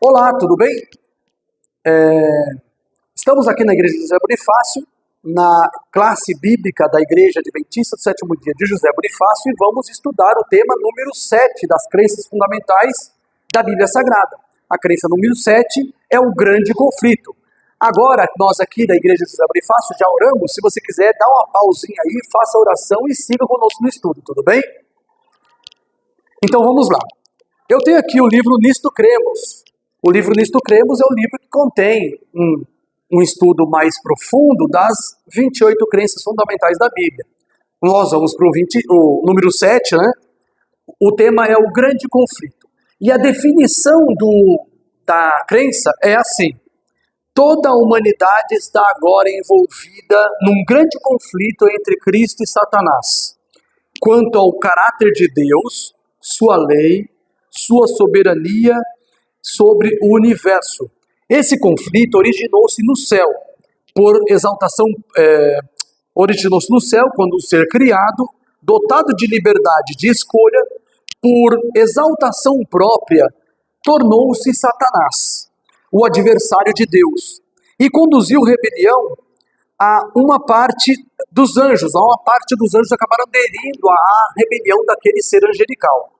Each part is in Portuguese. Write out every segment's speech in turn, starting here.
Olá, tudo bem? Estamos aqui na Igreja de José Bonifácio, na classe bíblica da Igreja Adventista do Sétimo Dia de José Bonifácio, e vamos estudar o tema número 7 das crenças fundamentais da Bíblia Sagrada. A crença número 7 é o grande conflito. Agora, nós aqui da Igreja de José Bonifácio já oramos. Se você quiser, dá uma pausinha aí, faça a oração e siga conosco no estudo, tudo bem? Então vamos lá. Eu tenho aqui o livro Nisto Cremos. O livro Nisto Cremos é o livro que contém um estudo mais profundo das 28 crenças fundamentais da Bíblia. Nós vamos para o número 7, né? O tema é o grande conflito. E a definição da crença é assim: toda a humanidade está agora envolvida num grande conflito entre Cristo e Satanás, quanto ao caráter de Deus, sua lei, sua soberania sobre o universo. Esse conflito originou-se no céu, originou-se no céu quando o ser criado, dotado de liberdade de escolha, por exaltação própria, tornou-se Satanás, o adversário de Deus, e conduziu rebelião a uma parte dos anjos. Uma parte dos anjos acabaram aderindo à rebelião daquele ser angelical.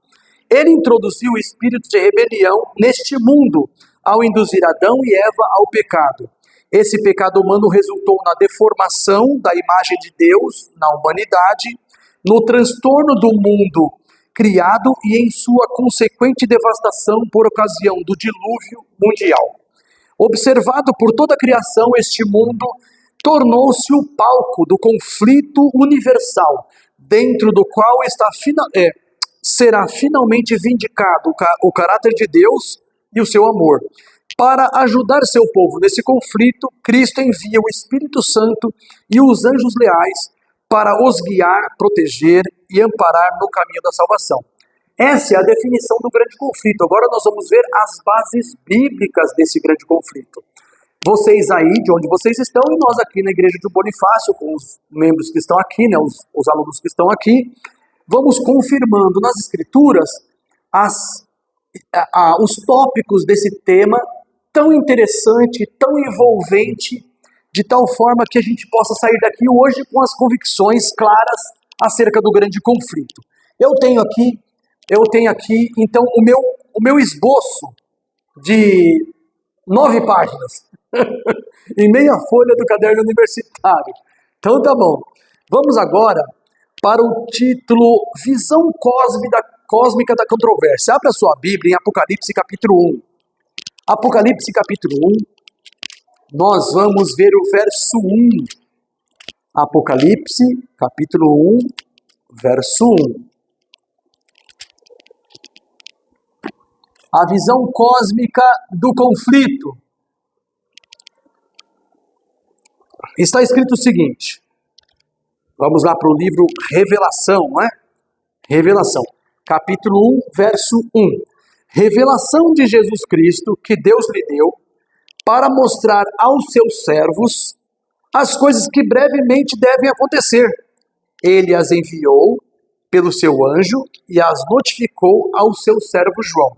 Ele introduziu o espírito de rebelião neste mundo, ao induzir Adão e Eva ao pecado. Esse pecado humano resultou na deformação da imagem de Deus na humanidade, no transtorno do mundo criado e em sua consequente devastação por ocasião do dilúvio mundial. Observado por toda a criação, este mundo tornou-se o palco do conflito universal, dentro do qual será finalmente vindicado o caráter de Deus e o seu amor. Para ajudar seu povo nesse conflito, Cristo envia o Espírito Santo e os anjos leais para os guiar, proteger e amparar no caminho da salvação. Essa é a definição do grande conflito. Agora nós vamos ver as bases bíblicas desse grande conflito. Vocês aí, de onde vocês estão, e nós aqui na Igreja de Bonifácio, com os membros que estão aqui, né, os alunos que estão aqui, vamos confirmando nas Escrituras os tópicos desse tema tão interessante, tão envolvente, de tal forma que a gente possa sair daqui hoje com as convicções claras acerca do grande conflito. Eu tenho aqui então, o meu esboço de 9 páginas, em meia folha do caderno universitário. Então tá bom. Vamos agora para o título Visão Cósmica da Controvérsia. Abra sua Bíblia em Apocalipse capítulo 1. Apocalipse capítulo 1, nós vamos ver o verso 1. Apocalipse capítulo 1, verso 1. A visão cósmica do conflito. Está escrito o seguinte. Vamos lá para o livro Revelação, não é? Revelação, capítulo 1, verso 1. Revelação de Jesus Cristo, que Deus lhe deu, para mostrar aos seus servos as coisas que brevemente devem acontecer. Ele as enviou pelo seu anjo e as notificou ao seu servo João.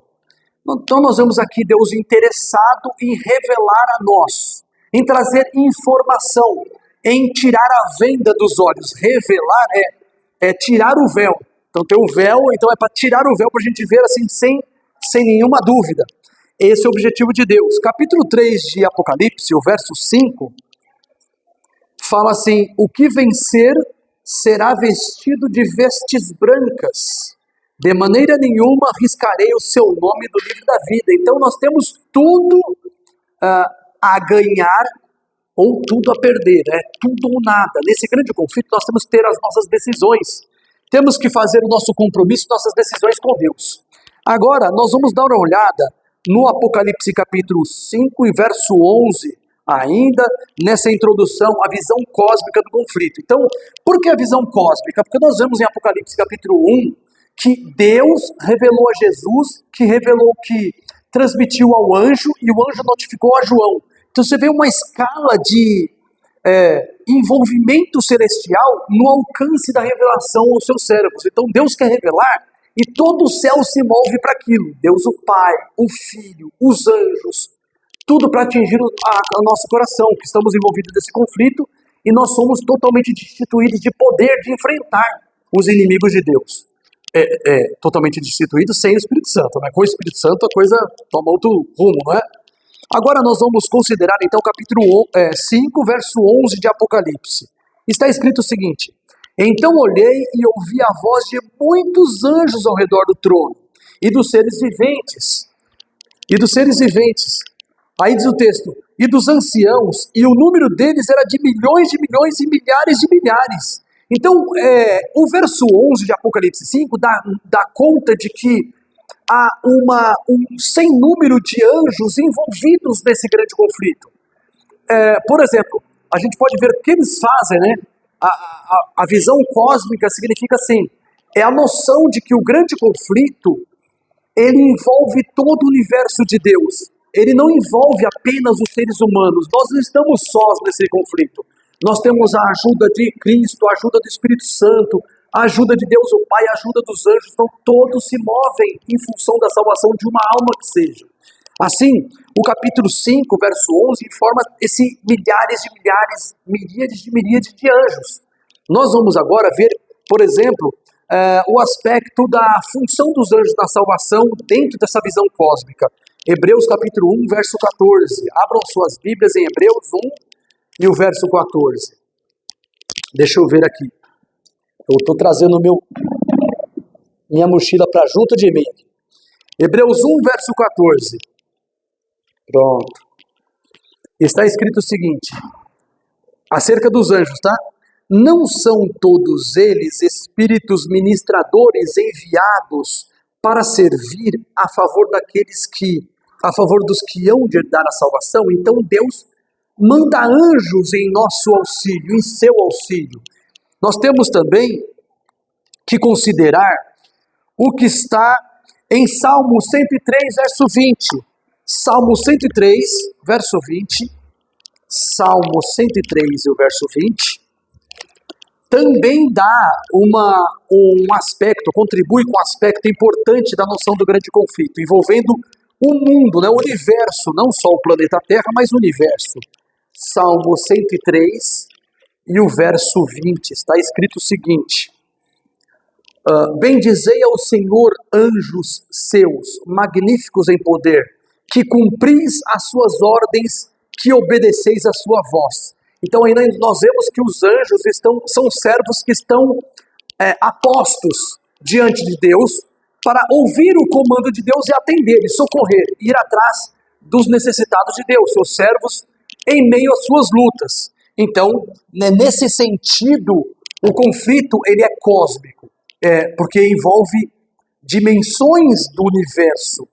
Então nós vemos aqui Deus interessado em revelar a nós, em trazer informação, em tirar a venda dos olhos. Revelar é tirar o véu. Então tem o véu, então é para tirar o véu para a gente ver assim sem nenhuma dúvida. Esse é o objetivo de Deus. Capítulo 3 de Apocalipse, o verso 5, fala assim: o que vencer será vestido de vestes brancas. De maneira nenhuma riscarei o seu nome do livro da vida. Então nós temos tudo a ganhar ou tudo a perder, tudo ou nada. Nesse grande conflito nós temos que ter as nossas decisões. Temos que fazer o nosso compromisso, nossas decisões com Deus. Agora nós vamos dar uma olhada no Apocalipse capítulo 5 e verso 11, ainda nessa introdução, a visão cósmica do conflito. Então, por que a visão cósmica? Porque nós vemos em Apocalipse capítulo 1 que Deus revelou a Jesus, que transmitiu ao anjo e o anjo notificou a João. Então você vê uma escala de envolvimento celestial no alcance da revelação aos seus servos. Então Deus quer revelar e todo o céu se move para aquilo. Deus o Pai, o Filho, os anjos, tudo para atingir o nosso coração, que estamos envolvidos nesse conflito, e nós somos totalmente destituídos de poder de enfrentar os inimigos de Deus. Totalmente destituídos sem o Espírito Santo, né? Com o Espírito Santo a coisa toma outro rumo, não é? Agora nós vamos considerar então o capítulo 5, verso 11 de Apocalipse. Está escrito o seguinte: então olhei e ouvi a voz de muitos anjos ao redor do trono, e dos seres viventes. Aí diz o texto, e dos anciãos, e o número deles era de milhões e milhares de milhares. Então, o verso 11 de Apocalipse 5 dá conta de que há um sem número de anjos envolvidos nesse grande conflito. Por exemplo, a gente pode ver o que eles fazem, né? A visão cósmica significa assim, é a noção de que o grande conflito, ele envolve todo o universo de Deus. Ele não envolve apenas os seres humanos. Nós não estamos sós nesse conflito. Nós temos a ajuda de Cristo, a ajuda do Espírito Santo, a ajuda de Deus o Pai, a ajuda dos anjos. Então todos se movem em função da salvação de uma alma que seja. Assim, o capítulo 5, verso 11, informa esse milhares de milhares, miríades de anjos. Nós vamos agora ver, por exemplo, o aspecto da função dos anjos na salvação dentro dessa visão cósmica. Hebreus capítulo 1, verso 14. Abram suas Bíblias em Hebreus 1 e o verso 14. Deixa eu ver aqui. Eu estou trazendo minha mochila para junto de mim. Hebreus 1, verso 14. Pronto. Está escrito o seguinte, acerca dos anjos, tá? Não são todos eles espíritos ministradores enviados para servir a favor dos que hão de herdar a salvação? Então Deus manda anjos em nosso auxílio, em seu auxílio. Nós temos também que considerar o que está em Salmo 103, verso 20. Salmo 103, verso 20. Salmo 103 e o verso 20. Também dá um aspecto, contribui com um aspecto importante da noção do grande conflito, envolvendo o mundo, né, o universo, não só o planeta Terra, mas o universo. Salmo 103 e o verso 20, está escrito o seguinte: bendizei ao Senhor anjos seus, magníficos em poder, que cumpris as suas ordens, que obedeceis a sua voz. Então ainda nós vemos que os anjos são servos que estão apostos diante de Deus para ouvir o comando de Deus e atender, e socorrer, ir atrás dos necessitados de Deus, seus servos em meio às suas lutas. Então, nesse sentido, o conflito ele é cósmico, porque envolve dimensões do universo,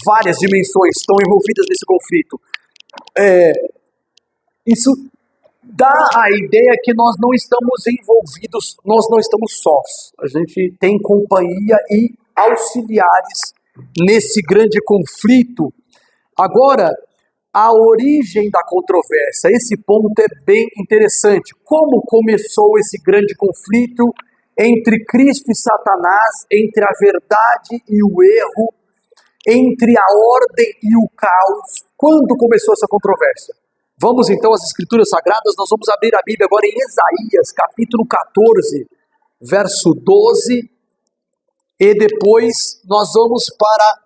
várias dimensões estão envolvidas nesse conflito. Isso dá a ideia que nós não estamos envolvidos, nós não estamos sós. A gente tem companhia e auxiliares nesse grande conflito. Agora, a origem da controvérsia, esse ponto é bem interessante. Como começou esse grande conflito entre Cristo e Satanás, entre a verdade e o erro, entre a ordem e o caos? Quando começou essa controvérsia? Vamos então às Escrituras Sagradas, nós vamos abrir a Bíblia agora em Isaías, capítulo 14, verso 12, e depois nós vamos para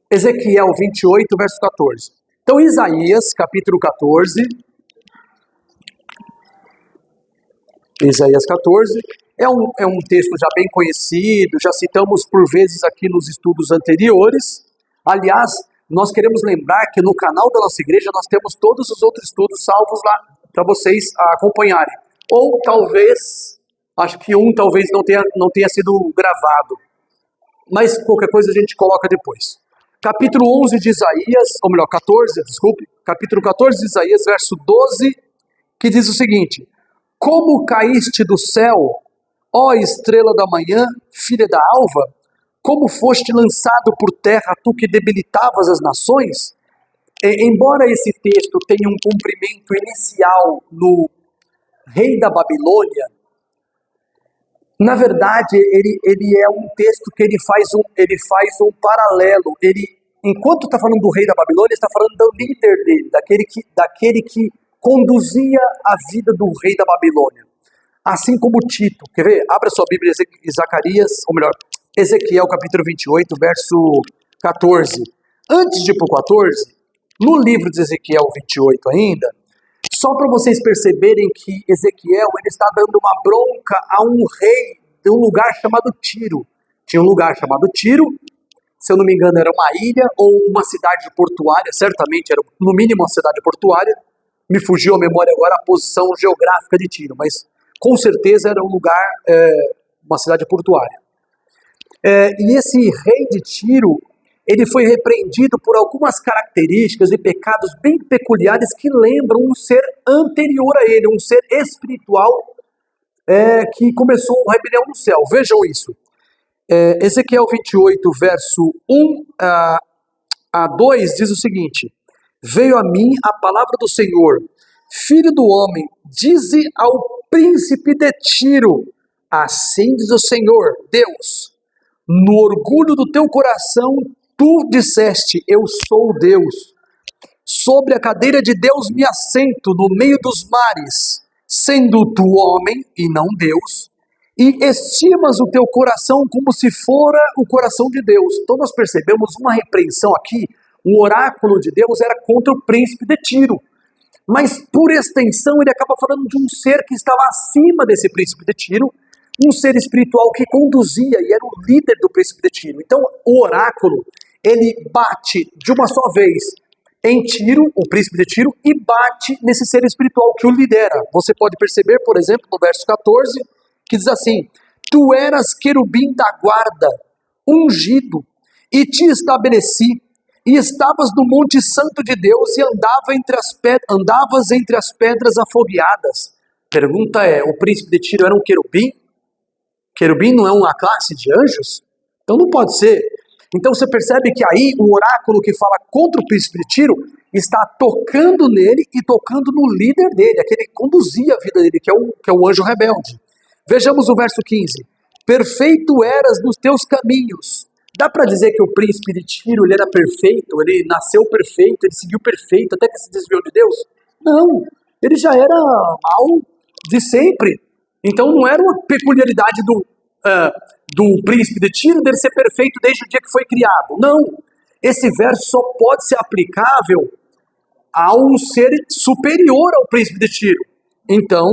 Ezequiel 28, verso 14. Então Isaías, capítulo 14, Isaías 14, é um texto já bem conhecido, já citamos por vezes aqui nos estudos anteriores. Aliás, nós queremos lembrar que no canal da nossa igreja nós temos todos os outros estudos salvos lá para vocês acompanharem. Ou talvez, acho que talvez não tenha sido gravado, mas qualquer coisa a gente coloca depois. Capítulo 11 de Isaías, ou melhor, 14, desculpe, capítulo 14 de Isaías, verso 12, que diz o seguinte: como caíste do céu, ó estrela da manhã, filha da alva, como foste lançado por terra, tu que debilitavas as nações? Embora esse texto tenha um cumprimento inicial no rei da Babilônia, Na verdade, ele é um texto que ele faz um paralelo. Enquanto está falando do rei da Babilônia, ele está falando do líder dele, daquele que conduzia a vida do rei da Babilônia. Assim como Tito. Quer ver? Abra sua Bíblia, Ezequiel capítulo 28, verso 14. Antes de ir para o 14, no livro de Ezequiel 28 ainda, só para vocês perceberem que Ezequiel ele está dando uma bronca a um rei de um lugar chamado Tiro. Tinha um lugar chamado Tiro, se eu não me engano era uma ilha ou uma cidade portuária, certamente era no mínimo uma cidade portuária. Me fugiu a memória agora a posição geográfica de Tiro, mas com certeza era um lugar, uma cidade portuária. E esse rei de Tiro, ele foi repreendido por algumas características e pecados bem peculiares que lembram um ser anterior a ele, um ser espiritual que começou a rebelião no céu. Vejam isso. Ezequiel 28, verso 1 a 2 diz o seguinte: Veio a mim a palavra do Senhor, filho do homem, dize ao príncipe de Tiro, assim diz o Senhor, Deus, no orgulho do teu coração, tu disseste, eu sou Deus. Sobre a cadeira de Deus me assento no meio dos mares, sendo tu homem e não Deus, e estimas o teu coração como se fora o coração de Deus. Então nós percebemos uma repreensão aqui. O oráculo de Deus era contra o príncipe de Tiro. Mas por extensão ele acaba falando de um ser que estava acima desse príncipe de Tiro, um ser espiritual que conduzia e era o líder do príncipe de Tiro. Então o oráculo, ele bate de uma só vez em Tiro, o príncipe de Tiro, e bate nesse ser espiritual que o lidera. Você pode perceber, por exemplo, no verso 14, que diz assim: Tu eras querubim da guarda, ungido, e te estabeleci, e estavas no monte santo de Deus, e andavas entre as pedras afogueadas. Pergunta é, o príncipe de Tiro era um querubim? Querubim não é uma classe de anjos? Então não pode ser. Então você percebe que aí o oráculo que fala contra o príncipe de Tiro está tocando nele e tocando no líder dele, aquele que conduzia a vida dele, que é o anjo rebelde. Vejamos o verso 15. Perfeito eras nos teus caminhos. Dá para dizer que o príncipe de Tiro ele era perfeito, ele nasceu perfeito, ele seguiu perfeito, até que se desviou de Deus? Não, ele já era mal de sempre. Então não era uma peculiaridade do príncipe de Tiro dele ser perfeito desde o dia que foi criado. Não, esse verso só pode ser aplicável a um ser superior ao príncipe de Tiro. Então,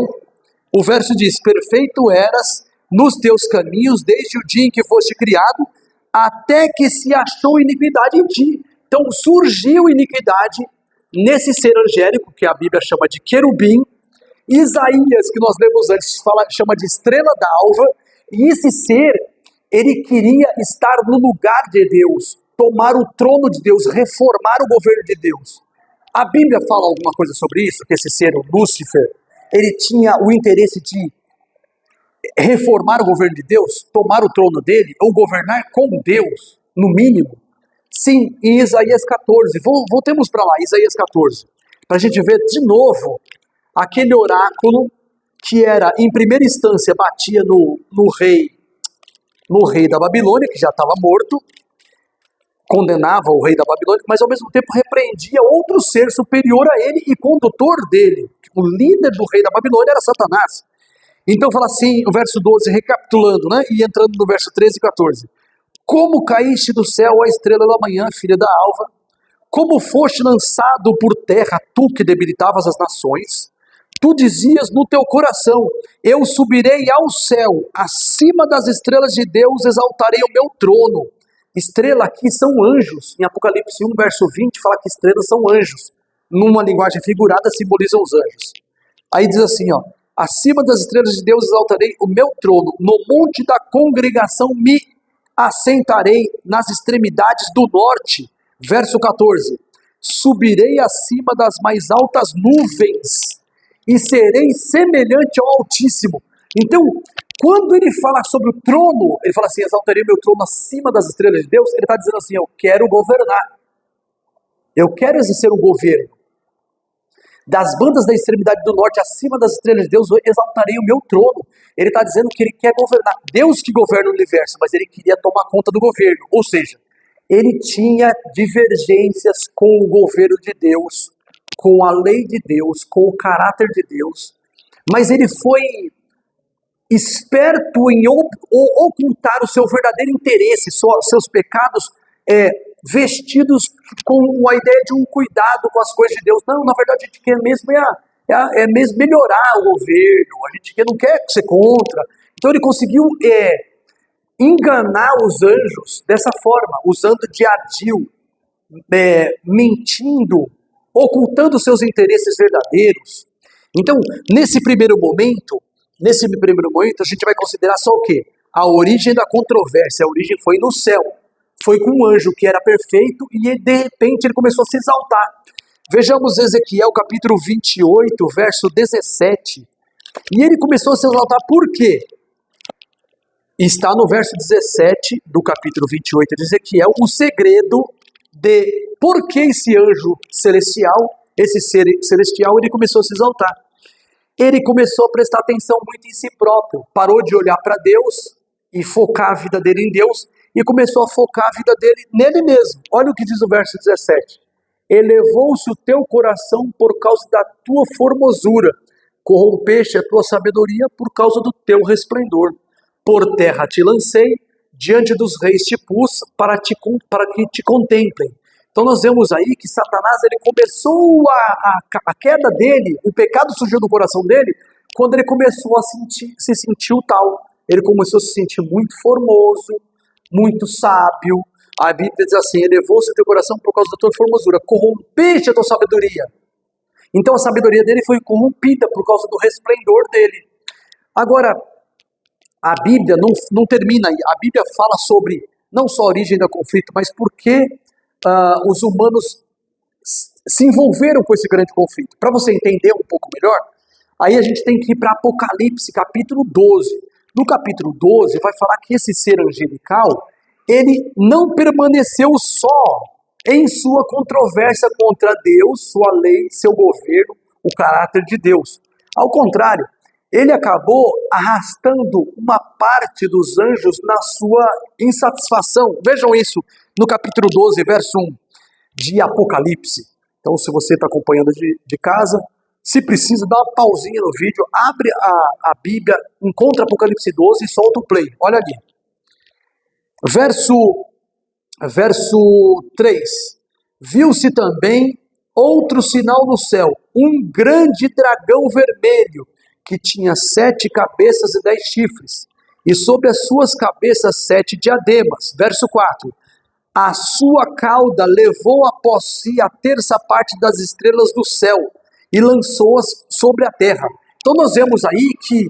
o verso diz, perfeito eras nos teus caminhos desde o dia em que foste criado, até que se achou iniquidade em ti. Então surgiu iniquidade nesse ser angélico, que a Bíblia chama de querubim. Isaías, que nós lemos antes, chama de estrela d'alva, e esse ser, ele queria estar no lugar de Deus, tomar o trono de Deus, reformar o governo de Deus. A Bíblia fala alguma coisa sobre isso, que esse ser, o Lúcifer, ele tinha o interesse de reformar o governo de Deus, tomar o trono dele, ou governar com Deus, no mínimo? Sim, em Isaías 14, voltemos para lá, Isaías 14, para a gente ver de novo aquele oráculo que era, em primeira instância, batia no rei da Babilônia, que já estava morto, condenava o rei da Babilônia, mas ao mesmo tempo repreendia outro ser superior a ele e condutor dele. O líder do rei da Babilônia era Satanás. Então fala assim, o verso 12, recapitulando, né? E entrando no verso 13 e 14. Como caíste do céu a estrela da manhã, filha da alva? Como foste lançado por terra, tu que debilitavas as nações? Tu dizias no teu coração, eu subirei ao céu, acima das estrelas de Deus exaltarei o meu trono. Estrela aqui são anjos. Em Apocalipse 1, verso 20, fala que estrelas são anjos. Numa linguagem figurada, simbolizam os anjos. Aí diz assim, ó, acima das estrelas de Deus exaltarei o meu trono, no monte da congregação me assentarei nas extremidades do norte. Verso 14, subirei acima das mais altas nuvens e serei semelhante ao Altíssimo. Então, quando ele fala sobre o trono, ele fala assim, exaltarei meu trono acima das estrelas de Deus, ele está dizendo assim, eu quero governar. Eu quero exercer o governo. Das bandas da extremidade do norte, acima das estrelas de Deus, eu exaltarei o meu trono. Ele está dizendo que ele quer governar. Deus que governa o universo, mas ele queria tomar conta do governo. Ou seja, ele tinha divergências com o governo de Deus, com a lei de Deus, com o caráter de Deus. Mas ele foi esperto em ocultar o seu verdadeiro interesse, seus pecados, vestidos com a ideia de um cuidado com as coisas de Deus. Não, na verdade a gente quer mesmo mesmo melhorar o governo, a gente não quer ser contra. Então ele conseguiu enganar os anjos dessa forma, usando de ardil, mentindo, ocultando seus interesses verdadeiros. Então, nesse primeiro momento, a gente vai considerar só o quê? A origem da controvérsia. A origem foi no céu. Foi com um anjo que era perfeito e de repente ele começou a se exaltar. Vejamos Ezequiel capítulo 28, verso 17. E ele começou a se exaltar por quê? Está no verso 17 do capítulo 28 de Ezequiel o segredo de por que esse anjo celestial, esse ser celestial, ele começou a se exaltar. Ele começou a prestar atenção muito em si próprio, parou de olhar para Deus e focar a vida dele em Deus e começou a focar a vida dele nele mesmo. Olha o que diz o verso 17. Elevou-se o teu coração por causa da tua formosura, corrompeste a tua sabedoria por causa do teu resplendor. Por terra te lancei, diante dos reis te pus para que te contemplem. Então nós vemos aí que Satanás ele começou a queda dele, o pecado surgiu do coração dele, quando ele começou a se sentir o tal. Ele começou a se sentir muito formoso, muito sábio. A Bíblia diz assim, elevou-se o teu coração por causa da tua formosura, corrompeste a tua sabedoria. Então a sabedoria dele foi corrompida por causa do resplendor dele. Agora, a Bíblia não termina aí. A Bíblia fala sobre não só a origem do conflito, mas por que os humanos se envolveram com esse grande conflito. Para você entender um pouco melhor, aí a gente tem que ir para Apocalipse, capítulo 12. No capítulo 12 vai falar que esse ser angelical, ele não permaneceu só em sua controvérsia contra Deus, sua lei, seu governo, o caráter de Deus. Ao contrário, ele acabou arrastando uma parte dos anjos na sua insatisfação. Vejam isso no capítulo 12, verso 1 de Apocalipse. Então, se você está acompanhando de casa, se precisa, dá uma pausinha no vídeo, abre a Bíblia, encontra Apocalipse 12 e solta o play. Olha ali. Verso 3. Viu-se também outro sinal no céu, um grande dragão vermelho, que tinha 7 cabeças e 10 chifres, e sobre as suas cabeças 7 diademas. Verso 4. A sua cauda levou após si a terça parte das estrelas do céu, e lançou-as sobre a terra. Então nós vemos aí que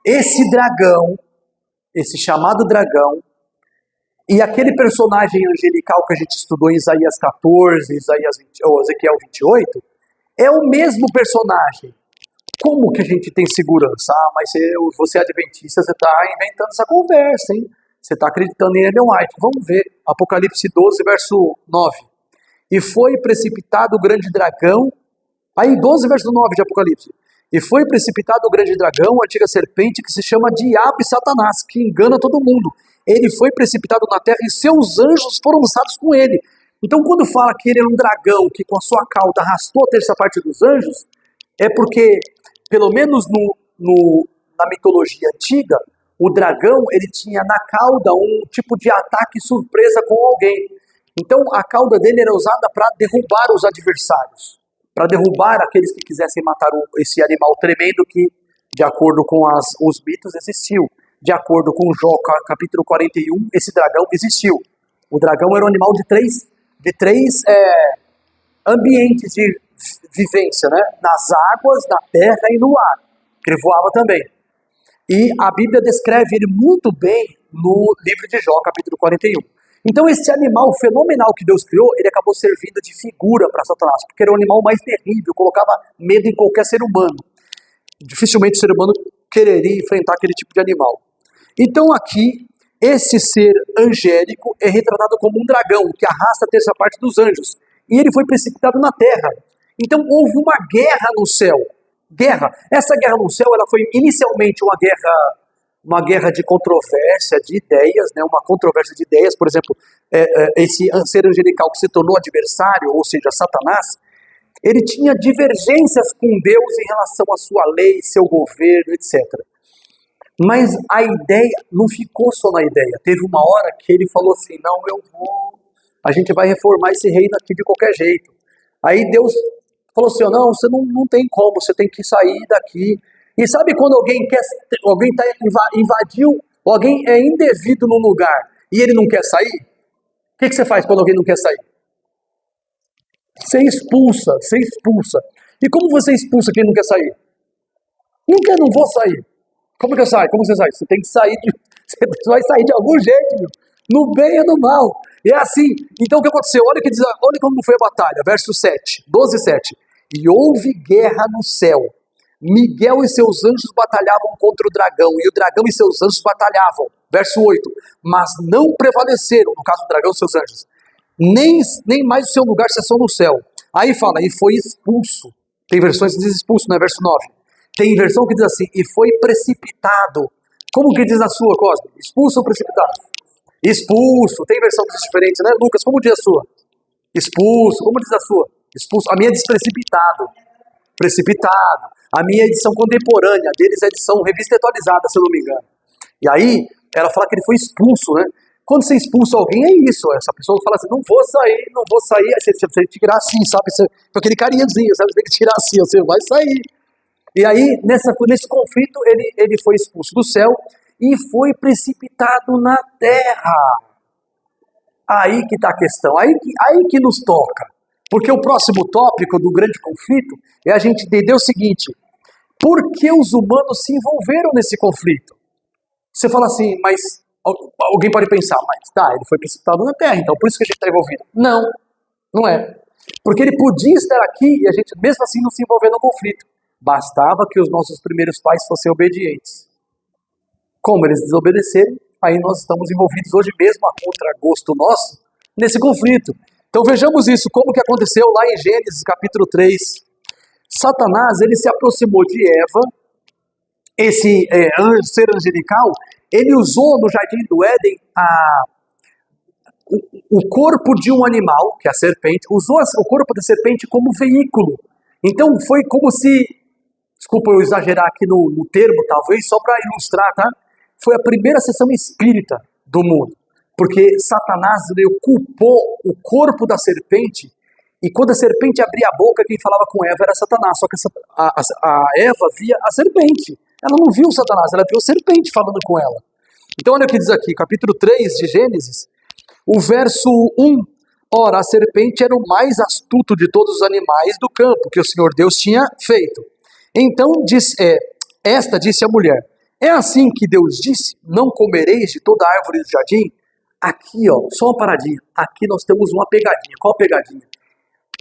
esse dragão, esse chamado dragão, e aquele personagem angelical que a gente estudou em Isaías 14, Ezequiel 28, é o mesmo personagem. Como que a gente tem segurança? Mas você é adventista, você está inventando essa conversa, hein? Você está acreditando em Ellen White. Vamos ver, Apocalipse 12, verso 9. E foi precipitado o grande dragão, aí 12, verso 9 de Apocalipse. E foi precipitado o grande dragão, a antiga serpente, que se chama Diabo e Satanás, que engana todo mundo. Ele foi precipitado na terra e seus anjos foram lançados com ele. Então quando fala que ele é um dragão, que com a sua cauda arrastou a terça parte dos anjos, é porque, pelo menos na mitologia antiga, o dragão ele tinha na cauda um tipo de ataque surpresa com alguém. Então a cauda dele era usada para derrubar os adversários, para derrubar aqueles que quisessem matar esse animal tremendo que, de acordo com os mitos, existiu. De acordo com Jó, capítulo 41, esse dragão existiu. O dragão era um animal de três ambientes de vivência, né? Nas águas, na terra e no ar, que ele voava também. E a Bíblia descreve ele muito bem no livro de Jó, capítulo 41. Então esse animal fenomenal que Deus criou, ele acabou servindo de figura para Satanás, porque era o animal mais terrível, colocava medo em qualquer ser humano. Dificilmente o ser humano quereria enfrentar aquele tipo de animal. Então aqui, esse ser angélico é retratado como um dragão, que arrasta a terça parte dos anjos. E ele foi precipitado na terra. Então houve uma guerra no céu. Guerra. Essa guerra no céu, ela foi inicialmente uma guerra de controvérsia, de ideias, né? Uma controvérsia de ideias. Por exemplo, esse ser angelical que se tornou adversário, ou seja, Satanás, ele tinha divergências com Deus em relação à sua lei, seu governo, etc. Mas a ideia não ficou só na ideia. Teve uma hora que ele falou assim, não, a gente vai reformar esse reino aqui de qualquer jeito. Aí Deus falou assim, não, você não tem como, você tem que sair daqui. E sabe quando alguém invadiu, alguém é indevido num lugar e ele não quer sair? O que você faz quando alguém não quer sair? Você expulsa. E como você expulsa quem não quer sair? Não vou sair. Como que eu saio? Como você sai? Você tem que sair, você vai sair de algum jeito, meu. No bem ou no mal. É assim. Então o que aconteceu? Olha como foi a batalha. Verso 7, 12:7. E houve guerra no céu. Miguel e seus anjos batalhavam contra o dragão, e o dragão e seus anjos batalhavam. Verso 8. Mas não prevaleceram, no caso do dragão e seus anjos. Nem mais o seu lugar cessou no céu. Aí fala, e foi expulso. Tem versões que diz expulso, não é? Verso 9. Tem versão que diz assim, e foi precipitado. Como que diz a sua, Cosme? Expulso ou precipitado? Expulso. Tem versão que diz diferente, né? Lucas, como diz a sua? Expulso. Como diz a sua? Expulso. A minha diz precipitado. Precipitado. A minha edição contemporânea, deles é edição revista atualizada, se eu não me engano. E aí, ela fala que ele foi expulso, né? Quando você expulsa alguém, é isso. Essa pessoa fala assim, não vou sair. Aí você tem que tirar assim, sabe? Com aquele carinhazinho, sabe? Você tem que tirar assim, você vai sair. E aí, nesse conflito, ele foi expulso do céu e foi precipitado na terra. Aí que está a questão, aí que nos toca. Porque o próximo tópico do grande conflito é a gente entender o seguinte, por que os humanos se envolveram nesse conflito? Você fala assim, mas alguém pode pensar, mas tá, ele foi precipitado na terra, então por isso que a gente está envolvido. Não é. Porque ele podia estar aqui e a gente mesmo assim não se envolver no conflito. Bastava que os nossos primeiros pais fossem obedientes. Como eles desobedeceram, aí nós estamos envolvidos hoje mesmo, a contragosto nosso, nesse conflito. Então vejamos isso, como que aconteceu lá em Gênesis capítulo 3. Satanás, ele se aproximou de Eva, esse ser angelical, ele usou no jardim do Éden o corpo de um animal, que é a serpente, usou o corpo da serpente como veículo. Então foi como se, desculpa eu exagerar aqui no termo, talvez, só para ilustrar, tá? Foi a primeira sessão espírita do mundo. Porque Satanás ocupou o corpo da serpente, e quando a serpente abria a boca, quem falava com Eva era Satanás. Só que a Eva via a serpente. Ela não viu Satanás, ela viu a serpente falando com ela. Então olha o que diz aqui, capítulo 3 de Gênesis, o verso 1. Ora, a serpente era o mais astuto de todos os animais do campo que o Senhor Deus tinha feito. Então esta disse à mulher, é assim que Deus disse, não comereis de toda árvore do jardim? Aqui, ó, só uma paradinha. Aqui nós temos uma pegadinha. Qual a pegadinha?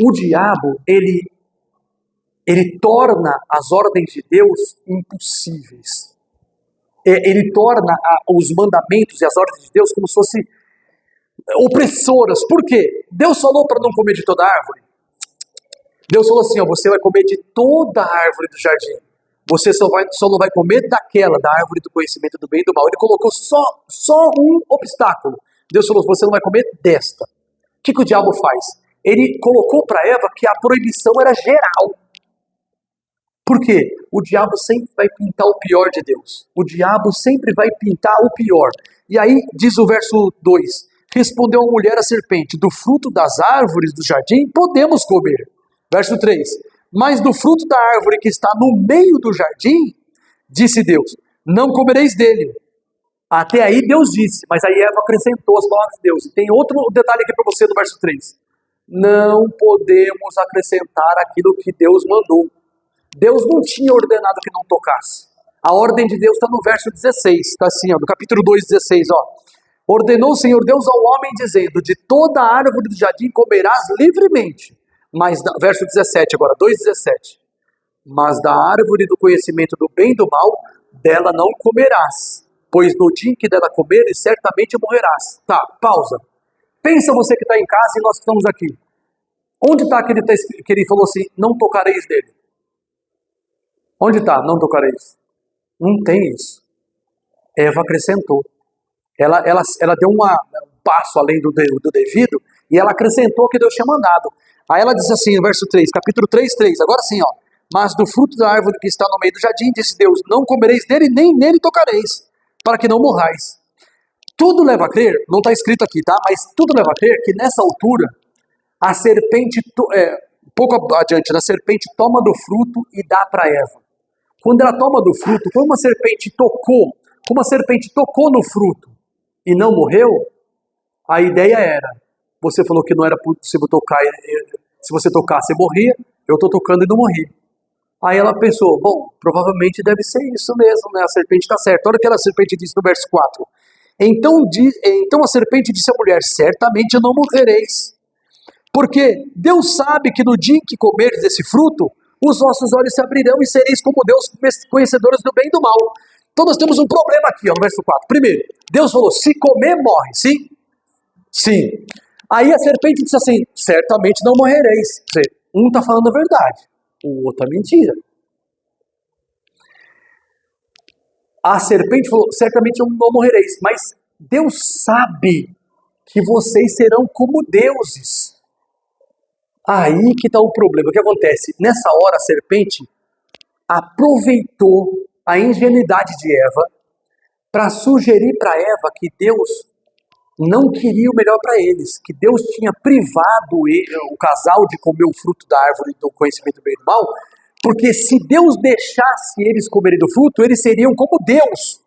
O diabo, ele torna as ordens de Deus impossíveis. Ele torna os mandamentos e as ordens de Deus como se fossem opressoras. Por quê? Deus falou para não comer de toda árvore. Deus falou assim, ó, você vai comer de toda a árvore do jardim. Você só não vai comer da árvore do conhecimento do bem e do mal. Ele colocou só um obstáculo. Deus falou, você não vai comer desta. O que o diabo faz? Ele colocou para Eva que a proibição era geral. Por quê? O diabo sempre vai pintar o pior de Deus. O diabo sempre vai pintar o pior. E aí, diz o verso 2, respondeu a mulher à serpente, do fruto das árvores do jardim podemos comer. Verso 3, mas do fruto da árvore que está no meio do jardim, disse Deus, não comereis dele. Até aí Deus disse, mas aí Eva acrescentou as palavras de Deus. E tem outro detalhe aqui para você no verso 3. Não podemos acrescentar aquilo que Deus mandou. Deus não tinha ordenado que não tocasse. A ordem de Deus está no verso 16, está assim, ó, no capítulo 2, 16, ó. Ordenou o Senhor Deus ao homem dizendo, de toda a árvore do jardim comerás livremente. Mas, verso 17 agora, 2,17. Mas da árvore do conhecimento do bem e do mal, dela não comerás. Pois no dia em que dela comeres, certamente morrerás. Tá, pausa. Pensa você que está em casa e nós que estamos aqui. Onde está que ele falou assim, não tocareis dele? Onde está, não tocareis? Não tem isso. Eva acrescentou. Ela deu um passo além do devido e ela acrescentou o que Deus tinha mandado. Aí ela diz assim, no verso 3, capítulo 3, 3, agora sim, ó. Mas do fruto da árvore que está no meio do jardim, disse Deus, não comereis dele, nem nele tocareis, para que não morrais. Tudo leva a crer, não está escrito aqui, tá? Mas tudo leva a crer que nessa altura, a serpente, pouco adiante, a serpente toma do fruto e dá para Eva. Quando ela toma do fruto, como a serpente tocou no fruto e não morreu, a ideia era, você falou que não era possível tocar, se você tocasse, você morria, eu estou tocando e não morri. Aí ela pensou, bom, provavelmente deve ser isso mesmo, né? A serpente está certa. Olha o que a serpente disse no verso 4. Então a serpente disse à mulher, certamente não morrereis, porque Deus sabe que no dia em que comerdes desse fruto, os vossos olhos se abrirão e sereis como Deus, conhecedores do bem e do mal. Então nós temos um problema aqui, ó, no verso 4. Primeiro, Deus falou, se comer, morre, sim? Sim. Aí a serpente disse assim, certamente não morrereis. Quer dizer, um está falando a verdade, o outro é mentira. A serpente falou, certamente não morrereis, mas Deus sabe que vocês serão como deuses. Aí que está o problema. O que acontece? Nessa hora a serpente aproveitou a ingenuidade de Eva para sugerir para Eva que Deus não queria o melhor para eles, que Deus tinha privado o casal de comer o fruto da árvore do conhecimento do bem e do mal, porque se Deus deixasse eles comerem do fruto, eles seriam como Deus.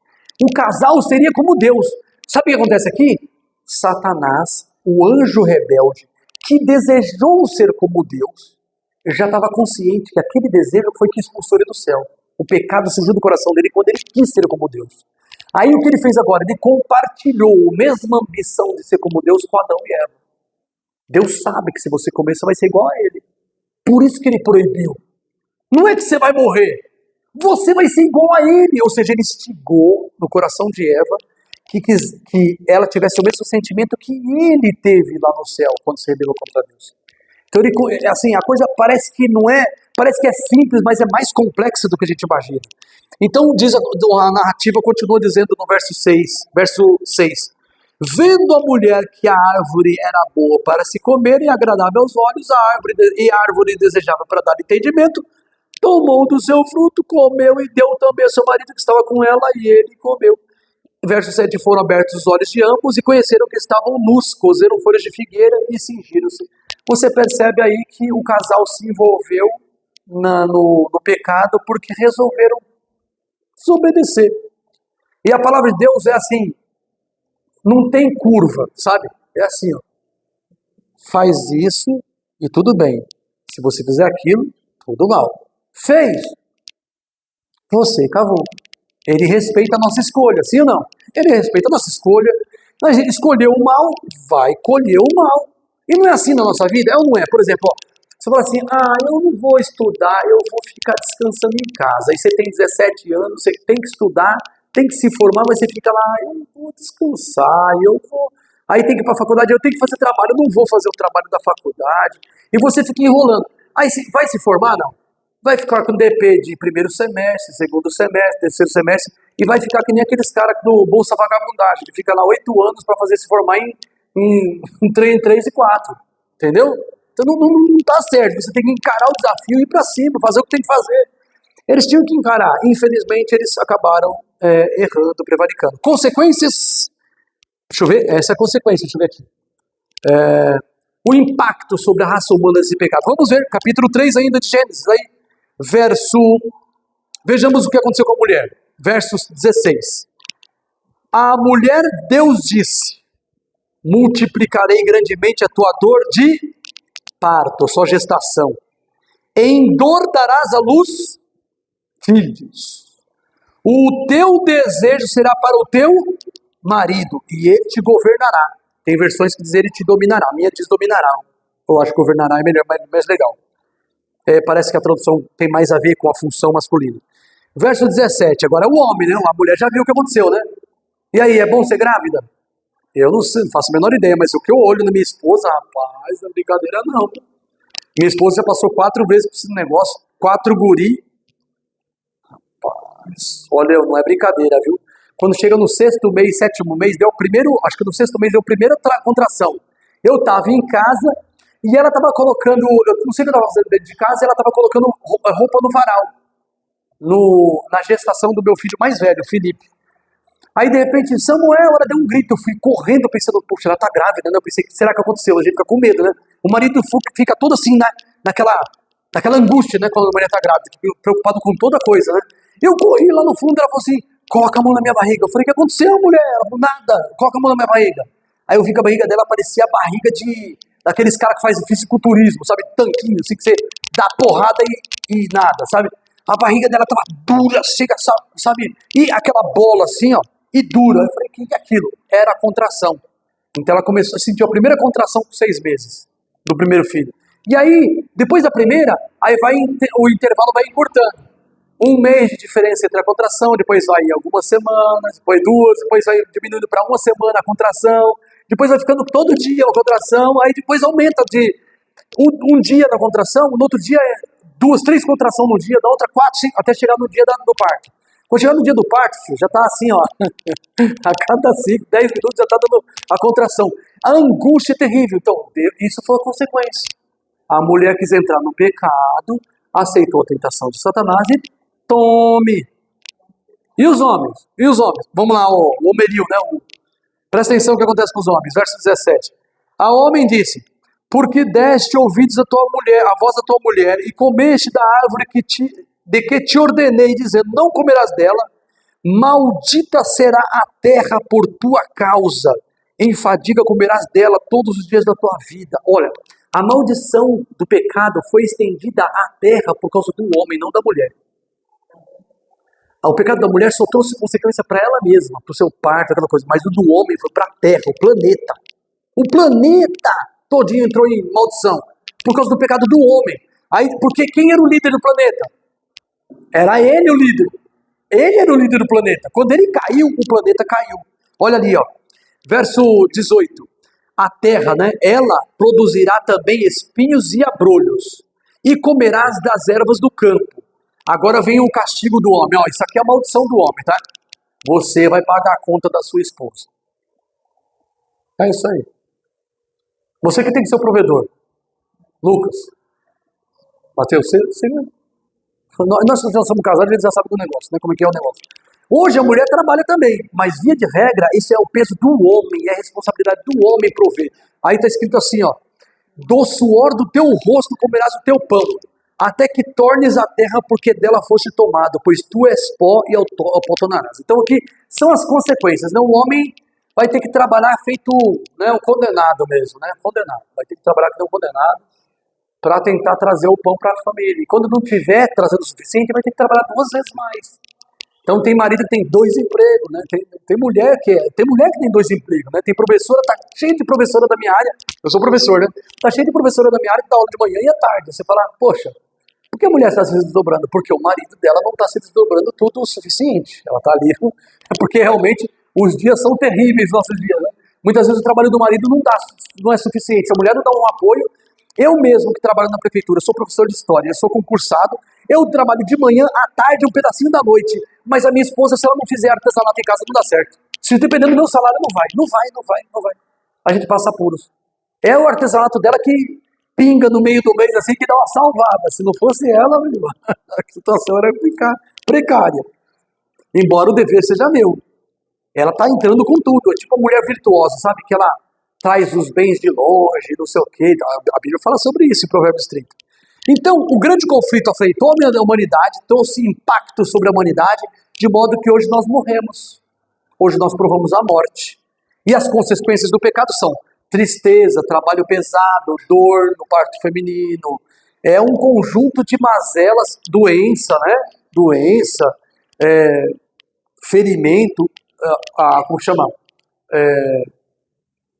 O casal seria como Deus. Sabe o que acontece aqui? Satanás, o anjo rebelde, que desejou ser como Deus, já estava consciente que aquele desejo foi que expulsou ele do céu. O pecado surgiu do coração dele quando ele quis ser como Deus. Aí o que ele fez agora? Ele compartilhou a mesma ambição de ser como Deus com Adão e Eva. Deus sabe que se você comer, você vai ser igual a ele. Por isso que ele proibiu. Não é que você vai morrer. Você vai ser igual a ele. Ou seja, ele instigou no coração de Eva que ela tivesse o mesmo sentimento que ele teve lá no céu quando se rebelou contra Deus. Então, assim, a coisa parece que é simples, mas é mais complexa do que a gente imagina. Então, a narrativa continua dizendo no verso 6, vendo a mulher que a árvore era boa para se comer e agradável aos olhos, a árvore desejava para dar entendimento, tomou do seu fruto, comeu e deu também ao seu marido que estava com ela, e ele comeu. Verso 7, foram abertos os olhos de ambos e conheceram que estavam nus, cozeram folhas de figueira e cingiram-se. Você percebe aí que o casal se envolveu no pecado porque resolveram desobedecer. E a palavra de Deus é assim, não tem curva, sabe? É assim, ó. Faz isso e tudo bem. Se você fizer aquilo, tudo mal. Fez. Você cavou. Ele respeita a nossa escolha, sim ou não? Ele respeita a nossa escolha. Mas ele escolheu o mal, vai colher o mal. E não é assim na nossa vida? É ou não é? Por exemplo, ó, você fala assim, eu não vou estudar, eu vou ficar descansando em casa. Aí você tem 17 anos, você tem que estudar, tem que se formar, mas você fica lá, eu vou descansar, eu vou... Aí tem que ir para a faculdade, eu tenho que fazer trabalho, eu não vou fazer o trabalho da faculdade. E você fica enrolando. Aí vai se formar? Não. Vai ficar com DP de primeiro semestre, segundo semestre, terceiro semestre, e vai ficar que nem aqueles caras do Bolsa Vagabundagem, que fica lá 8 anos para fazer se formar em 3 e 4. Entendeu? Então não tá certo. Você tem que encarar o desafio e ir para cima, fazer o que tem que fazer. Eles tinham que encarar. Infelizmente, eles acabaram errando, prevaricando. Consequências. Deixa eu ver. Essa é a consequência. Deixa eu ver aqui. O impacto sobre a raça humana desse pecado. Vamos ver. Capítulo 3 ainda de Gênesis. Aí, vejamos o que aconteceu com a mulher. Versos 16. A mulher, Deus disse, multiplicarei grandemente a tua dor de parto, só gestação. Em dor darás à luz filhos. O teu desejo será para o teu marido, e ele te governará. Tem versões que dizem ele te dominará. A minha diz dominará. Eu acho que governará é melhor, mais legal. Parece que a tradução tem mais a ver com a função masculina. Verso 17, agora é o homem, né? A mulher já viu o que aconteceu, né? E aí, é bom ser grávida? Eu não sei, não faço a menor ideia, mas o que eu olho na minha esposa, rapaz, não é brincadeira não. Minha esposa já passou 4 vezes por esse negócio, 4 guri. Rapaz, olha, não é brincadeira, viu? Quando chega no 6º mês, 7º mês, deu o primeiro, acho que no 6º mês deu a primeira contração. Eu tava em casa e ela tava colocando, eu não sei o que eu tava fazendo dentro de casa, ela tava colocando roupa no varal, na gestação do meu filho mais velho, o Felipe. Aí, de repente, Samuel, ela deu um grito, eu fui correndo pensando, poxa, ela tá grávida, né? Eu pensei, será que aconteceu? A gente fica com medo, né? O marido fica todo assim, naquela angústia, né? Quando a mulher tá grávida, preocupado com toda coisa, né? Eu corri lá no fundo, ela falou assim, coloca a mão na minha barriga. Eu falei, o que aconteceu, mulher? Ela falou, nada, coloca a mão na minha barriga. Aí eu vi que a barriga dela parecia a barriga daqueles caras que fazem fisiculturismo, sabe? Tanquinho, assim, que você dá porrada e nada, sabe? A barriga dela tava dura, seca, sabe? E aquela bola assim, ó, e dura. Eu falei, o que é aquilo? Era a contração. Então ela começou a sentir a primeira contração com 6 meses, do primeiro filho. E aí, depois da primeira, aí o intervalo vai encurtando. 1 mês de diferença entre a contração, depois vai algumas semanas, depois 2, depois vai diminuindo para 1 semana a contração, depois vai ficando todo dia a contração, aí depois aumenta de um dia da contração, no outro dia é 2, 3 contrações no dia, da outra 4, 5, até chegar no dia do parto. Quando chegar no dia do parto, filho, já está assim, ó, a cada 5, 10 minutos já está dando a contração. A angústia é terrível. Então, isso foi a consequência. A mulher quis entrar no pecado, aceitou a tentação de Satanás e tome. E os homens? E os homens? Vamos lá, o homerio, né? Presta atenção no que acontece com os homens. Verso 17. A homem disse, porque deste ouvidos a tua mulher, a voz da tua mulher, e comeste da árvore de que te ordenei, dizendo, não comerás dela, maldita será a terra por tua causa, em fadiga comerás dela todos os dias da tua vida. Olha, a maldição do pecado foi estendida à terra por causa do homem, não da mulher. O pecado da mulher só trouxe consequência para ela mesma, para o seu parto, aquela coisa, mas o do homem foi para a terra, o planeta. O planeta todinho entrou em maldição por causa do pecado do homem. Aí, porque quem era o líder do planeta? Era ele o líder. Ele era o líder do planeta. Quando ele caiu, o planeta caiu. Olha ali, ó. Verso 18. A terra, né? Ela produzirá também espinhos e abrolhos, e comerás das ervas do campo. Agora vem o castigo do homem. Ó, isso aqui é a maldição do homem, tá? Você vai pagar a conta da sua esposa. É isso aí. Você que tem que ser o provedor. Lucas. Mateus, nós já somos casados, a gente já sabe do negócio, né? Como é que é o negócio. Hoje a mulher trabalha também, mas via de regra, isso é o peso do homem, é a responsabilidade do homem prover. Aí está escrito assim, ó. Do suor do teu rosto comerás o teu pão, até que tornes a terra, porque dela foste tomado, pois tu és pó e ao pó tornarás. Então aqui são as consequências, né? O homem vai ter que trabalhar feito, né, um condenado mesmo, né? Condenado. Vai ter que trabalhar como um condenado para tentar trazer o pão para a família. E quando não tiver trazendo o suficiente, vai ter que trabalhar 2 vezes mais. Então tem marido que tem 2 empregos, né? Tem mulher que tem 2 empregos, né? Tem professora, tá cheio de professora da minha área. Eu sou professor, né? Tá cheio de professora da minha área que dá aula de manhã e à tarde. Você fala, poxa, por que a mulher está se desdobrando? Porque o marido dela não está se desdobrando tudo o suficiente. Ela está ali, é porque realmente os dias são terríveis, nossos dias, né? Muitas vezes o trabalho do marido não é suficiente. Se a mulher não dá um apoio, eu mesmo que trabalho na prefeitura, sou professor de história, eu sou concursado, eu trabalho de manhã, à tarde, um pedacinho da noite, mas a minha esposa, se ela não fizer artesanato em casa, não dá certo. Se dependendo do meu salário, não vai. A gente passa apuros. É o artesanato dela que pinga no meio do mês, assim, que dá uma salvada. Se não fosse ela, a situação era ficar precária. Embora o dever seja meu. Ela está entrando com tudo, é tipo a mulher virtuosa, sabe? Que ela traz os bens de longe, não sei o quê. A Bíblia fala sobre isso em Provérbios 30. Então, o grande conflito afetou a humanidade, trouxe impacto sobre a humanidade, de modo que hoje nós morremos. Hoje nós provamos a morte. E as consequências do pecado são tristeza, trabalho pesado, dor no parto feminino. É um conjunto de mazelas, doença, né? Doença, ferimento, como chama?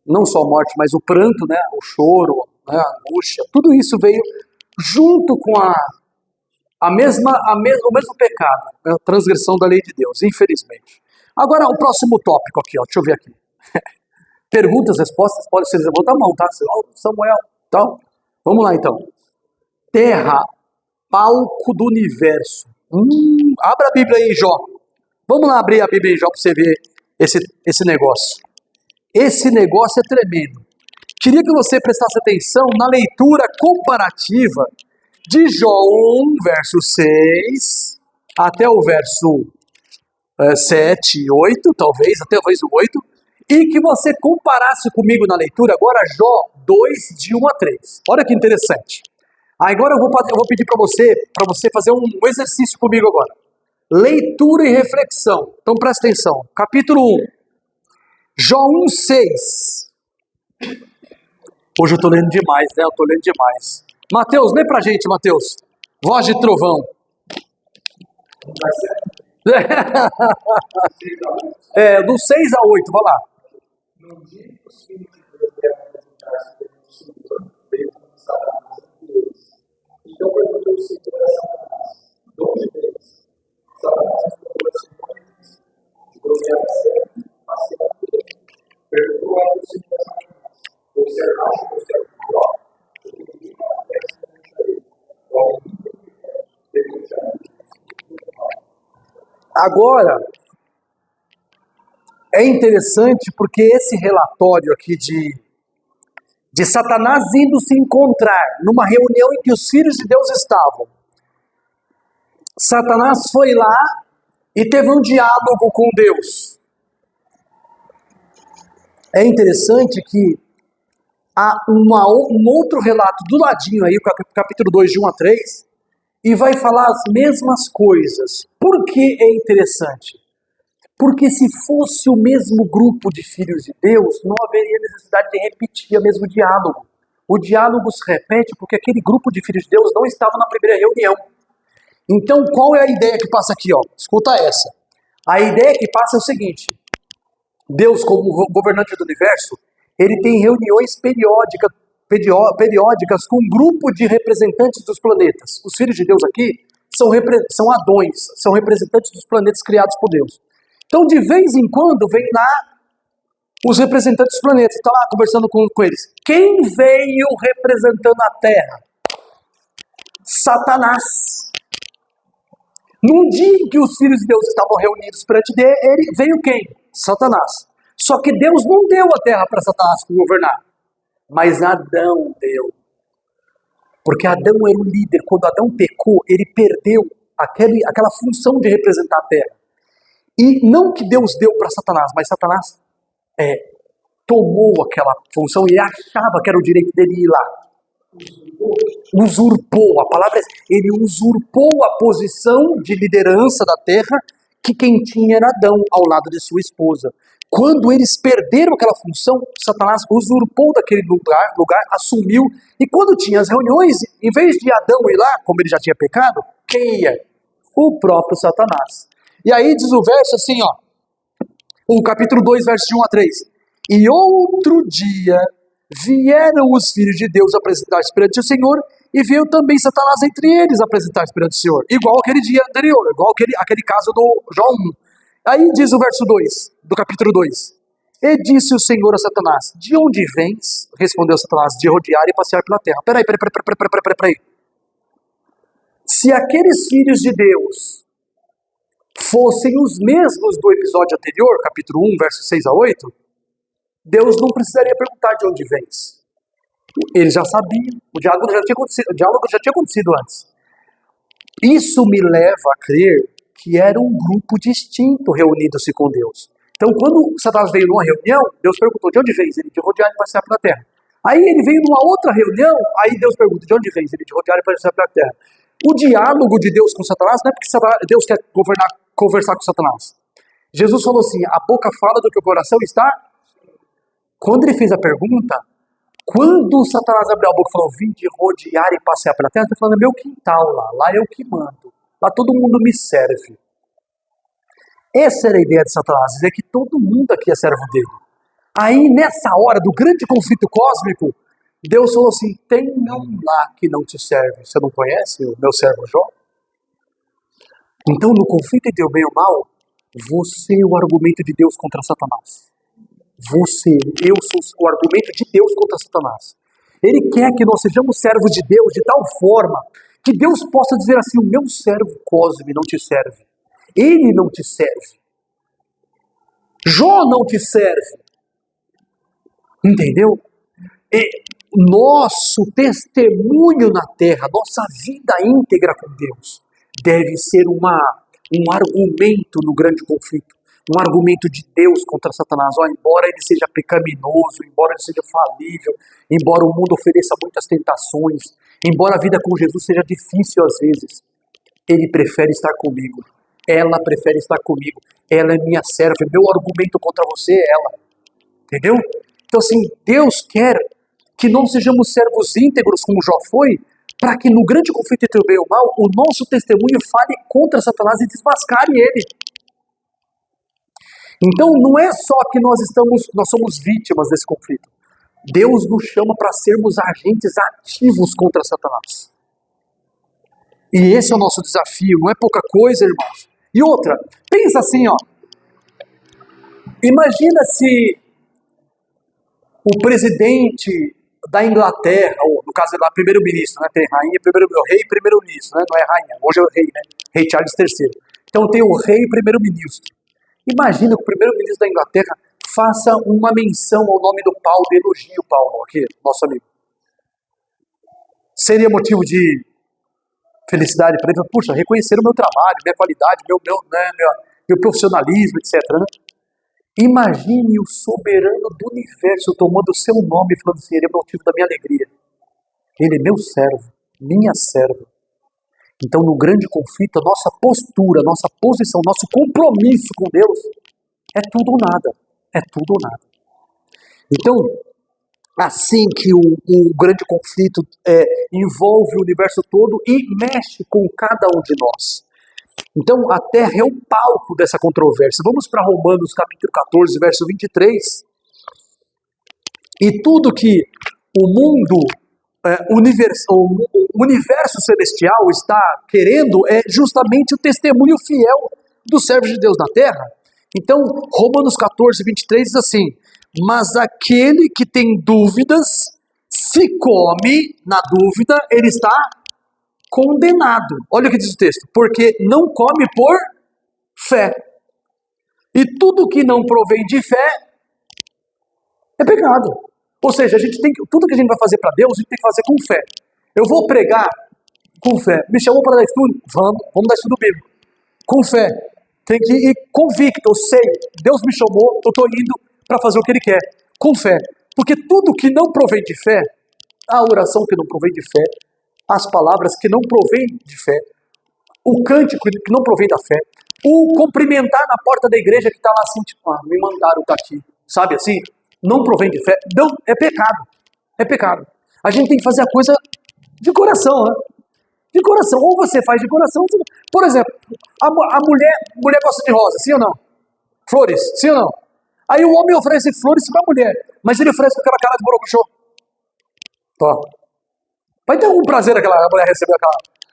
Não só a morte, mas o pranto, né? O choro, né? A angústia. Tudo isso veio junto com o mesmo pecado, né? A transgressão da lei de Deus, infelizmente. Agora, o próximo tópico aqui, ó, deixa eu ver aqui. Perguntas, respostas, pode ser, levanta a mão, tá? Samuel, tal. Vamos lá, então. Terra, palco do universo. Abra a Bíblia aí, Jó. Vamos lá abrir a Bíblia em Jó para você ver esse negócio. Esse negócio é tremendo. Queria que você prestasse atenção na leitura comparativa de Jó 1, verso 6, até o verso 7, 8, talvez o 8, e que você comparasse comigo na leitura agora Jó 2, de 1 a 3. Olha que interessante. Agora eu vou pedir para você fazer um exercício comigo agora. Leitura e reflexão. Então presta atenção. Capítulo 1. Jó 1, 6. Hoje eu estou lendo demais, né? Eu estou lendo demais. Mateus, lê pra gente, Mateus. Voz de trovão. Do 6 a 8, vai lá. No dia que os filhos de Deus vieram apresentar-se perante o Senhor, veio Satanás entre eles. Então perguntou o Senhor a Satanás: de onde vens? Satanás respondeu ao Senhor e disse: de gozar a serve, passear por ele. Perguntou ainda o Senhor a Satanás: observaste o céu de Jó? Porque ninguém aparece perante a ele. O homem livre perante a ele. Agora, é interessante porque esse relatório aqui de Satanás indo se encontrar numa reunião em que os filhos de Deus estavam. Satanás foi lá e teve um diálogo com Deus. É interessante que há um outro relato do ladinho aí, capítulo 2, de 1 a 3, e vai falar as mesmas coisas. Por que é interessante? Porque se fosse o mesmo grupo de filhos de Deus, não haveria necessidade de repetir o mesmo diálogo. O diálogo se repete porque aquele grupo de filhos de Deus não estava na primeira reunião. Então, qual é a ideia que passa aqui? Escuta essa. A ideia que passa é o seguinte: Deus, como governante do universo, ele tem reuniões periódicas com um grupo de representantes dos planetas. Os filhos de Deus aqui são Adões, são representantes dos planetas criados por Deus. Então, de vez em quando, vem lá os representantes dos planetas, estão lá conversando com eles. Quem veio representando a Terra? Satanás. Num dia em que os filhos de Deus estavam reunidos perante ele, veio quem? Satanás. Só que Deus não deu a Terra para Satanás governar, mas Adão deu. Porque Adão era o líder. Quando Adão pecou, ele perdeu aquela função de representar a Terra. E não que Deus deu para Satanás, mas Satanás tomou aquela função e achava que era o direito dele ir lá. Usurpou, a palavra é essa. Ele usurpou a posição de liderança da terra que quem tinha era Adão, ao lado de sua esposa. Quando eles perderam aquela função, Satanás usurpou daquele lugar, assumiu, e quando tinha as reuniões, em vez de Adão ir lá, como ele já tinha pecado, quem ia? O próprio Satanás. E aí diz o verso assim, o capítulo 2, versos de 1 a 3. E outro dia vieram os filhos de Deus apresentar-se perante o Senhor, e veio também Satanás entre eles apresentar-se perante o Senhor, igual aquele dia anterior, igual aquele caso do Jó 1. Aí diz o verso 2, do capítulo 2. E disse o Senhor a Satanás: de onde vens? Respondeu Satanás: de rodear e passear pela terra. Peraí. Se aqueles filhos de Deus fossem os mesmos do episódio anterior, capítulo 1, versos 6 a 8, Deus não precisaria perguntar de onde vens. Ele já sabia, o diálogo já tinha acontecido antes. Isso me leva a crer que era um grupo distinto reunido-se com Deus. Então, quando Satanás veio numa reunião, Deus perguntou: de onde vens? Ele: de rodear e passear pela terra. Aí ele veio numa outra reunião, aí Deus pergunta: de onde vens? Ele: de rodear e passear pela terra. O diálogo de Deus com Satanás não é porque Deus quer conversar com Satanás. Jesus falou assim: a boca fala do que o coração está. Quando ele fez a pergunta, quando Satanás abriu a boca e falou: vim de rodear e passear pela terra, ele está falando: é meu quintal lá eu que mando, lá todo mundo me serve. Essa era a ideia de Satanás, dizer que todo mundo aqui é servo dele. Aí, nessa hora do grande conflito cósmico, Deus falou assim: tem um lá que não te serve. Você não conhece o meu servo Jó? Então, no conflito entre o bem e o mal, você é o argumento de Deus contra Satanás. Eu sou o argumento de Deus contra Satanás. Ele quer que nós sejamos servos de Deus de tal forma que Deus possa dizer assim: o meu servo Cosme não te serve. Ele não te serve. Jó não te serve. Entendeu? E nosso testemunho na terra, nossa vida íntegra com Deus, deve ser um argumento no grande conflito. Um argumento de Deus contra Satanás. Embora ele seja pecaminoso, embora ele seja falível, embora o mundo ofereça muitas tentações, embora a vida com Jesus seja difícil às vezes, ele prefere estar comigo. Ela prefere estar comigo. Ela é minha serva. Meu argumento contra você é ela. Entendeu? Então assim, Deus quer que não sejamos servos íntegros como Jó foi, para que no grande conflito entre o bem e o mal, o nosso testemunho fale contra Satanás e desmascare ele. Então não é só que nós somos vítimas desse conflito. Deus nos chama para sermos agentes ativos contra Satanás. E esse é o nosso desafio, não é pouca coisa, irmãos. E outra, pensa assim, ó. Imagina se o presidente da Inglaterra, ou no caso lá, primeiro-ministro, né? Tem rainha, rei e primeiro-ministro, né? Não é rainha, hoje é o rei, né? Rei Charles III. Então tem o rei e primeiro-ministro. Imagina que o primeiro-ministro da Inglaterra faça uma menção ao nome do Paulo, elogie o Paulo, aqui, nosso amigo. Seria motivo de felicidade para ele? Puxa, reconhecer o meu trabalho, minha qualidade, meu profissionalismo, etc. Né? Imagine o soberano do universo tomando o seu nome e falando assim: ele é motivo da minha alegria. Ele é meu servo, minha serva. Então, no grande conflito, a nossa postura, nossa posição, nosso compromisso com Deus é tudo ou nada. É tudo ou nada. Então, assim que o grande conflito envolve o universo todo e mexe com cada um de nós. Então, a terra é o palco dessa controvérsia. Vamos para Romanos capítulo 14, verso 23. E tudo que o mundo, o universo celestial está querendo é justamente o testemunho fiel dos servos de Deus na terra. Então, Romanos 14, 23 diz assim: mas aquele que tem dúvidas, se come na dúvida, ele está condenado. Olha o que diz o texto: porque não come por fé. E tudo que não provém de fé é pecado. Ou seja, tudo que a gente vai fazer para Deus, a gente tem que fazer com fé. Eu vou pregar com fé. Me chamou para dar estudo? Vamos dar estudo bíblico. Com fé. Tem que ir convicto. Eu sei, Deus me chamou, eu estou indo para fazer o que Ele quer. Com fé. Porque tudo que não provém de fé, a oração que não provém de fé, as palavras que não provém de fé, o cântico que não provém da fé, o cumprimentar na porta da igreja que está lá assim, tipo, me mandaram estar aqui, sabe assim? Não provém de fé, não, é pecado. É pecado. A gente tem que fazer a coisa de coração, né? De coração. Ou você faz de coração. Por exemplo, a mulher gosta de rosa, sim ou não? Flores, sim ou não? Aí o homem oferece flores para a mulher, mas ele oferece com aquela cara de borocochô. Ó. Vai ter algum prazer aquela mulher receber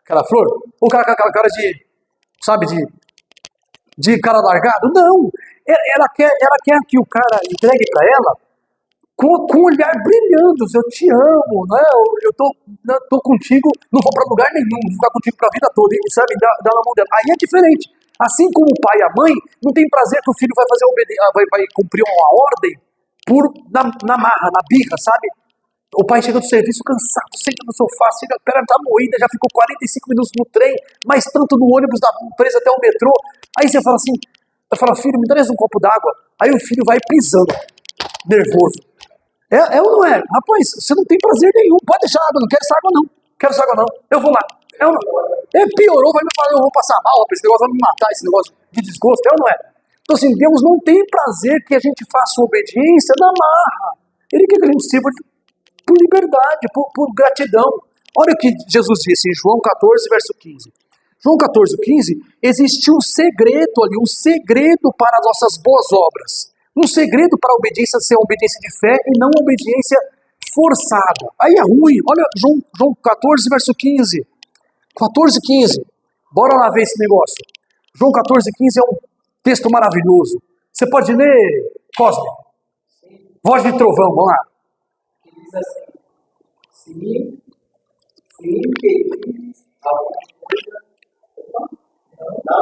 aquela flor? Ou aquela cara de, sabe, de cara largado? Não. Ela quer que o cara entregue para ela com um olhar brilhando. Eu te amo, né? Eu tô contigo, não vou para lugar nenhum, vou ficar contigo para a vida toda, e sabe, dá na mão dela. Aí é diferente. Assim como o pai e a mãe não tem prazer que o filho vai fazer vai cumprir uma ordem na marra, na birra, sabe? O pai chega do serviço cansado, senta no sofá, a perna tá moída, já ficou 45 minutos no trem, mais tanto no ônibus da empresa até o metrô. Aí você fala assim, filho, me dá um copo d'água. Aí o filho vai pisando, nervoso. É ou não é? Rapaz, você não tem prazer nenhum, pode deixar água, não quero essa água não. Quero essa água não, eu vou lá. Piorou, vai me falar, eu vou passar mal, esse negócio vai me matar, esse negócio de desgosto, é ou não é? Então assim, Deus não tem prazer que a gente faça obediência na marra. Ele quer que a gente sirva por liberdade, por gratidão. Olha o que Jesus disse em João 14, verso 15. João 14, 15, existe um segredo ali, um segredo para as nossas boas obras. Um segredo para a obediência ser uma obediência de fé e não uma obediência forçada. Aí é ruim. Olha João 14, verso 15. 14, 15. Bora lá ver esse negócio. João 14, 15 é um texto maravilhoso. Você pode ler, Cosme? Voz de trovão, vamos lá. Que diz assim: Se me impedir alguma coisa, não,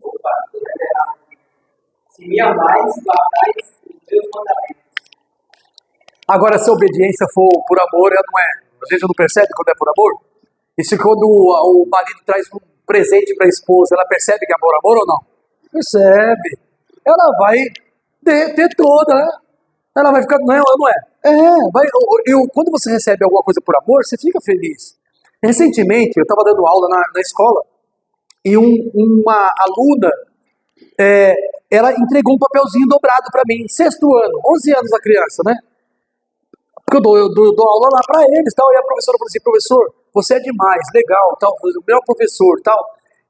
opa, estou errado. Se me amais, guardais os meus mandamentos. Agora, se a obediência for por amor, ela não é. A gente não percebe quando é por amor? E se quando o marido traz um presente para a esposa, ela percebe que é por amor ou não? Percebe. Ela vai derreter toda, né? Ela vai ficar, não é? Vai, quando você recebe alguma coisa por amor, você fica feliz. Recentemente, eu estava dando aula na escola e uma aluna, ela entregou um papelzinho dobrado para mim, 6º ano, 11 anos a criança, né? Porque eu dou aula lá para eles, tal, e a professora falou assim, professor, você é demais, legal, tal, o melhor professor, tal.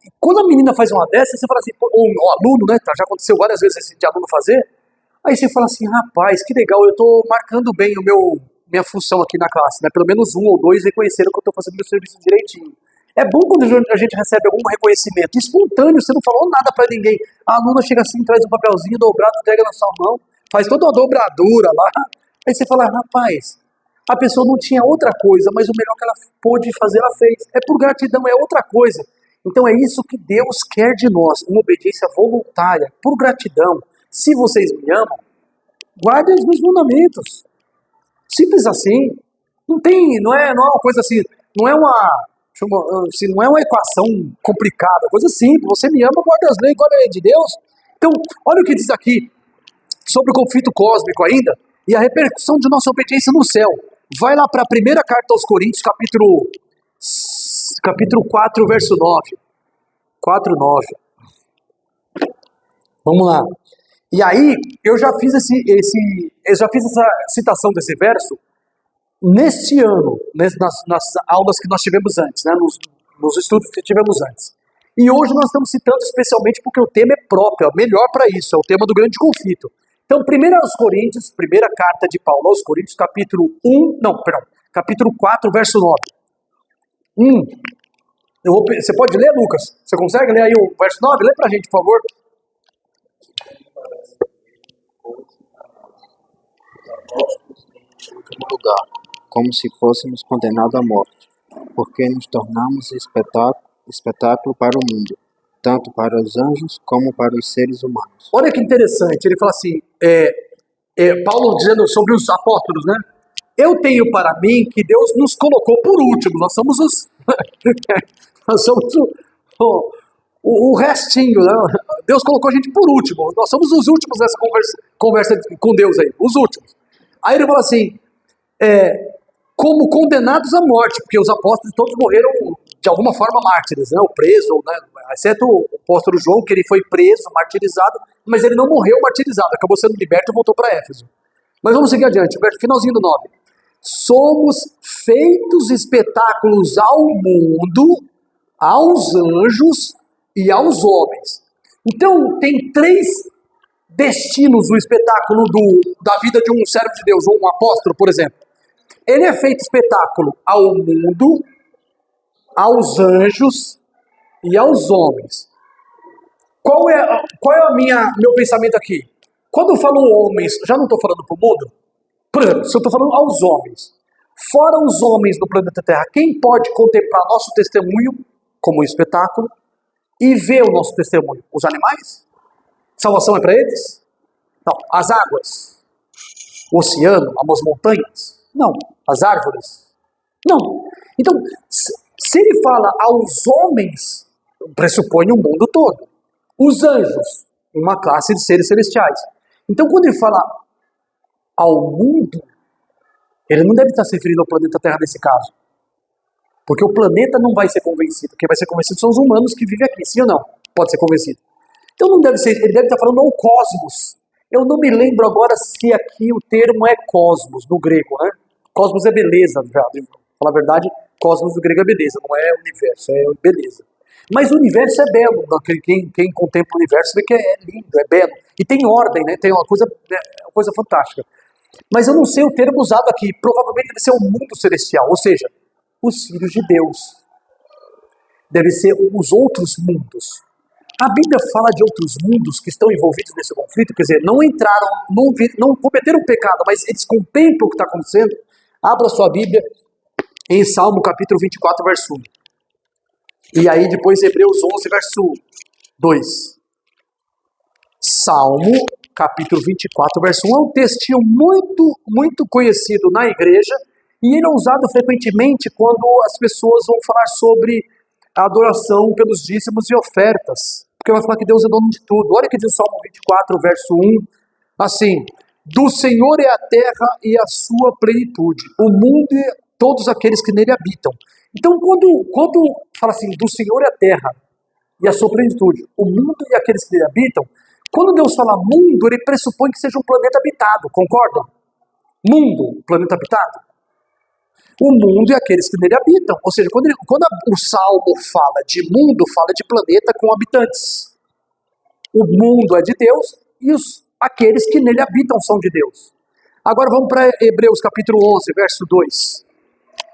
E quando a menina faz uma dessas, você fala assim, ou o aluno, né, já aconteceu várias vezes esse de aluno fazer, aí você fala assim, rapaz, que legal, eu estou marcando bem minha função aqui na classe, né, pelo menos 1 ou 2 reconheceram que eu estou fazendo meu serviço direitinho. É bom quando a gente recebe algum reconhecimento espontâneo, você não falou nada para ninguém, a aluna chega assim, traz um papelzinho dobrado, entrega na sua mão, faz toda uma dobradura lá. Aí você fala, rapaz, a pessoa não tinha outra coisa, mas o melhor que ela pôde fazer, ela fez. É por gratidão, é outra coisa. Então é isso que Deus quer de nós, uma obediência voluntária, por gratidão. Se vocês me amam, guardem os meus mandamentos. Simples assim. Não é uma coisa assim, não é uma equação complicada, coisa simples. Você me ama, guarda as leis, guarda a lei de Deus. Então, olha o que diz aqui sobre o conflito cósmico ainda, e a repercussão de nossa obediência no céu. Vai lá para a primeira carta aos Coríntios, capítulo 4, verso 9. 4:9. Vamos lá. E aí, eu já fiz essa citação desse verso neste ano, nas aulas que nós tivemos antes, né, nos estudos que tivemos antes. E hoje nós estamos citando especialmente porque o tema é próprio, é melhor para isso, é o tema do grande conflito. Então, primeira carta de Paulo aos Coríntios, capítulo 4, verso 9. Você pode ler, Lucas? Você consegue ler aí o verso 9? Lê pra gente, por favor. Em último lugar, como se fôssemos condenados à morte, porque nos tornamos espetáculo para o mundo, tanto para os anjos como para os seres humanos. Olha que interessante, ele fala assim, Paulo dizendo sobre os apóstolos, né? Eu tenho para mim que Deus nos colocou por último, nós somos o restinho, né? Deus colocou a gente por último, nós somos os últimos nessa conversa com Deus aí, os últimos. Aí ele fala assim, como condenados à morte, porque os apóstolos todos morreram de alguma forma mártires, né? Ou preso, né? Exceto o apóstolo João, que ele foi preso, martirizado, mas ele não morreu martirizado, acabou sendo liberto e voltou para Éfeso. Mas vamos seguir adiante, finalzinho do 9. Somos feitos espetáculos ao mundo, aos anjos e aos homens. Então, tem 3 destinos do espetáculo da vida de um servo de Deus, ou um apóstolo, por exemplo. Ele é feito espetáculo ao mundo, aos anjos e aos homens. Qual é meu pensamento aqui? Quando eu falo homens, já não estou falando para o mundo? Por exemplo, se eu estou falando aos homens, fora os homens do planeta Terra, quem pode contemplar nosso testemunho como um espetáculo e ver o nosso testemunho? Os animais? Salvação é para eles? Não. As águas? O oceano? As montanhas? Não. As árvores? Não. Então, se ele fala aos homens, pressupõe o mundo todo. Os anjos, uma classe de seres celestiais. Então, quando ele fala ao mundo, ele não deve estar se referindo ao planeta Terra nesse caso. Porque o planeta não vai ser convencido. Quem vai ser convencido são os humanos que vivem aqui, sim ou não? Pode ser convencido. Então não deve ser, ele deve estar falando ao cosmos. Eu não me lembro agora se aqui o termo é cosmos, no grego, né? Cosmos é beleza, pra falar a verdade, cosmos no grego é beleza, não é universo, é beleza. Mas o universo é belo, quem contempla o universo vê que é lindo, é belo. E tem ordem, né? Tem uma coisa fantástica. Mas eu não sei o termo usado aqui, provavelmente deve ser o mundo celestial, ou seja, os filhos de Deus. Deve ser os outros mundos. A Bíblia fala de outros mundos que estão envolvidos nesse conflito, quer dizer, não entraram, não cometeram pecado, mas eles contemplam o que está acontecendo. Abra sua Bíblia em Salmo capítulo 24, verso 1. E aí depois Hebreus 11, verso 2. Salmo capítulo 24, verso 1 é um textinho muito conhecido na igreja e ele é usado frequentemente quando as pessoas vão falar sobre a adoração pelos dízimos e ofertas. Porque vai falar que Deus é dono de tudo. Olha que diz o Salmo 24, verso 1, assim: do Senhor é a terra e a sua plenitude, o mundo e todos aqueles que nele habitam. Então, quando fala assim, do Senhor é a terra e a sua plenitude, o mundo e aqueles que nele habitam, quando Deus fala mundo, ele pressupõe que seja um planeta habitado, concordam? Mundo, planeta habitado. O mundo e aqueles que nele habitam. Ou seja, quando o Salmo fala de mundo, fala de planeta com habitantes. O mundo é de Deus e aqueles que nele habitam são de Deus. Agora vamos para Hebreus capítulo 11, verso 2.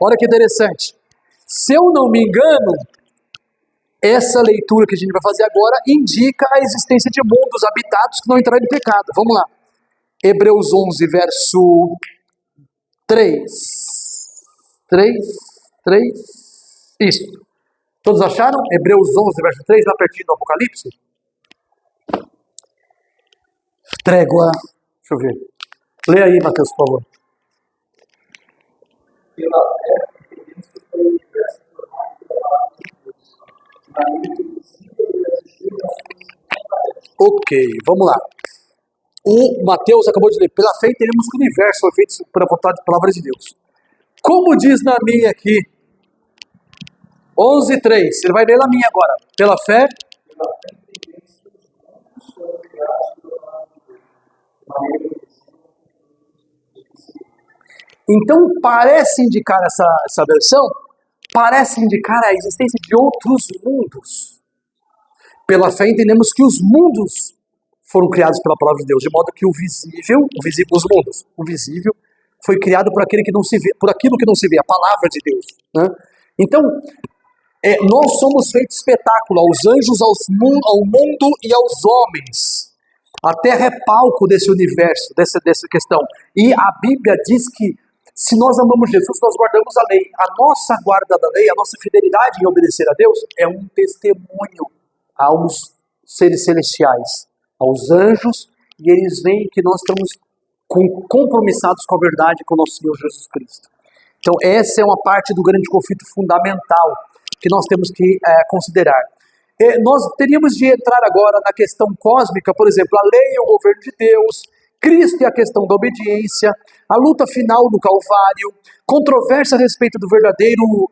Olha que interessante. Se eu não me engano, essa leitura que a gente vai fazer agora indica a existência de mundos habitados que não entraram em pecado. Vamos lá. Hebreus 11, verso 3. 3. Isso. Todos acharam? Hebreus 11, verso 3, lá pertinho do Apocalipse. Trégua. Deixa eu ver. Lê aí, Mateus, por favor. Pela fé, entendemos que foi o universo formado pela palavra de Deus, maneira que visível e assistível às suas vontades. Ok, vamos lá. O Mateus acabou de ler. Pela fé entendemos que o universo foi feito pela vontade da palavra de Deus. Como diz na minha aqui, 11:3. Ele vai ler na minha agora. Pela fé. Pela fé, entendemos que os mundos foram criados pela palavra de Deus, maneira que visível. Então parece indicar essa versão, parece indicar a existência de outros mundos. Pela fé entendemos que os mundos foram criados pela palavra de Deus, de modo que o visível foi criado por aquele que não se vê, por aquilo que não se vê, a palavra de Deus, né? Então, nós somos feitos espetáculo aos anjos, ao mundo e aos homens. A terra é palco desse universo, dessa questão. E a Bíblia diz que se nós amamos Jesus, nós guardamos a lei. A nossa guarda da lei, a nossa fidelidade em obedecer a Deus é um testemunho aos seres celestiais, aos anjos, e eles veem que nós estamos compromissados com a verdade, com o nosso Senhor Jesus Cristo. Então essa é uma parte do grande conflito fundamental que nós temos que considerar. Nós teríamos de entrar agora na questão cósmica, por exemplo, a lei é o governo de Deus, Cristo é a questão da obediência, a luta final do Calvário, controvérsia a respeito do verdadeiro,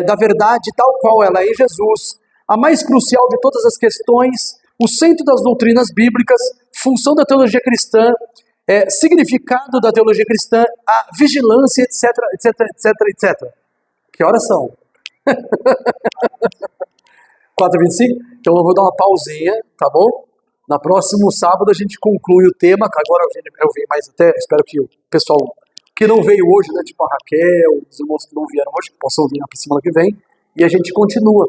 da verdade tal qual ela é em Jesus, a mais crucial de todas as questões, o centro das doutrinas bíblicas, função da teologia cristã, significado da teologia cristã, a vigilância, etc. Que horas são? 4h25? Então eu vou dar uma pausinha, tá bom? No próximo sábado a gente conclui o tema, que agora eu vi, mas até espero que o pessoal que não veio hoje, né, tipo a Raquel, os irmãos que não vieram hoje, possam vir na semana que vem, e a gente continua.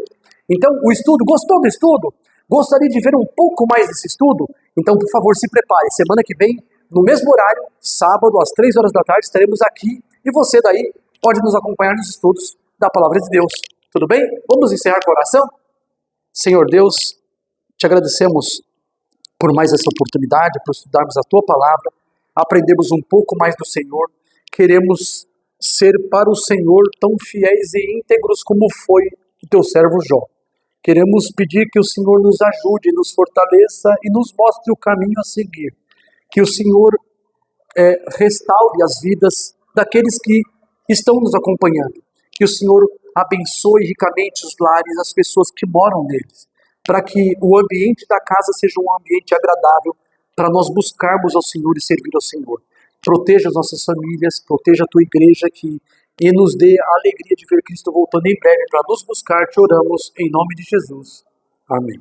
Então, o estudo, gostou do estudo? Gostaria de ver um pouco mais desse estudo? Então, por favor, se prepare. Semana que vem, no mesmo horário, sábado, às 3 horas da tarde, estaremos aqui. E você daí pode nos acompanhar nos estudos da Palavra de Deus. Tudo bem? Vamos encerrar com a oração? Senhor Deus, te agradecemos por mais essa oportunidade, por estudarmos a Tua Palavra, aprendemos um pouco mais do Senhor. Queremos ser para o Senhor tão fiéis e íntegros como foi o Teu servo Jó. Queremos pedir que o Senhor nos ajude, nos fortaleça e nos mostre o caminho a seguir. Que o Senhor restaure as vidas daqueles que estão nos acompanhando. Que o Senhor abençoe ricamente os lares, as pessoas que moram neles. Para que o ambiente da casa seja um ambiente agradável para nós buscarmos ao Senhor e servir ao Senhor. Proteja as nossas famílias, proteja a Tua igreja aqui e nos dê a alegria de ver Cristo voltando em breve para nos buscar. Te oramos em nome de Jesus. Amém.